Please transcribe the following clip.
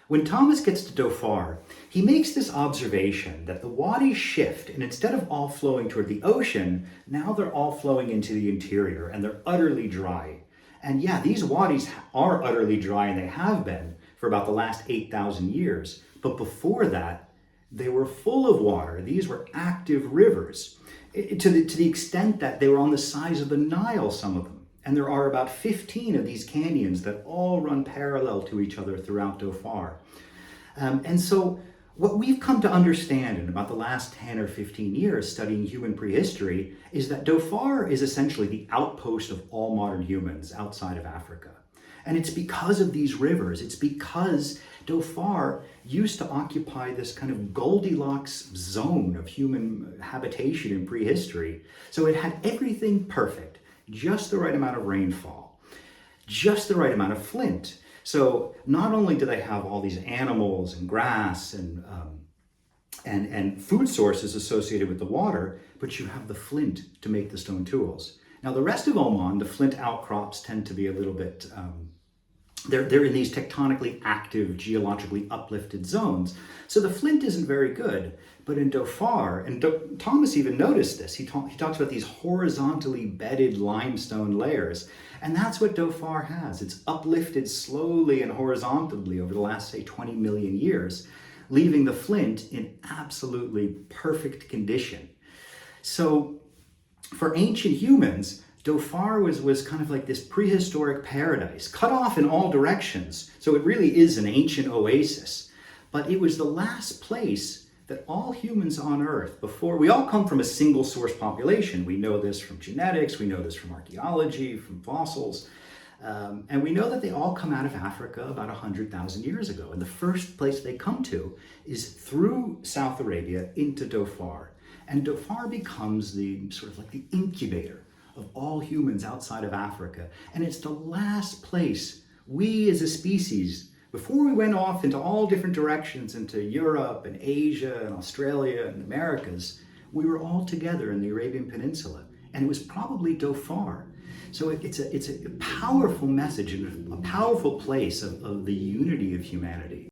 When Thomas gets to Dhofar, he makes this observation that the wadis shift, and instead of all flowing toward the ocean, now they're all flowing into the interior and they're utterly dry. And yeah, these wadis are utterly dry, and they have been for about the last 8,000 years. But before that, they were full of water. These were active rivers, to the extent that they were on the size of the Nile, some of them. And there are about 15 of these canyons that all run parallel to each other throughout Dhofar. And so what we've come to understand in about the last 10 or 15 years studying human prehistory is that Dhofar is essentially the outpost of all modern humans outside of Africa. And it's because of these rivers. It's because Dhofar used to occupy this kind of Goldilocks zone of human habitation in prehistory. So it had everything perfect. Just the right amount of rainfall, just the right amount of flint. So not only do they have all these animals and grass and food sources associated with the water, but you have the flint to make the stone tools. Now the rest of Oman, the flint outcrops tend to be a little bit, they're in these tectonically active, geologically uplifted zones. So the flint isn't very good. But in Dhofar, and Thomas even noticed this, he talks about these horizontally bedded limestone layers. And that's what Dhofar has. It's uplifted slowly and horizontally over the last, say, 20 million years, leaving the flint in absolutely perfect condition. So for ancient humans, Dhofar was kind of like this prehistoric paradise, cut off in all directions. So it really is an ancient oasis. But it was the last place that all humans on Earth, before, we all come from a single source population. We know this from genetics, we know this from archaeology, from fossils, and we know that they all come out of Africa about 100,000 years ago. And the first place they come to is through South Arabia into Dhofar. And Dhofar becomes the sort of like the incubator of all humans outside of Africa. And it's the last place we as a species, before we went off into all different directions, into Europe and Asia and Australia and Americas, we were all together in the Arabian Peninsula. And it was probably Dhofar. So it's a powerful message and a powerful place of the unity of humanity.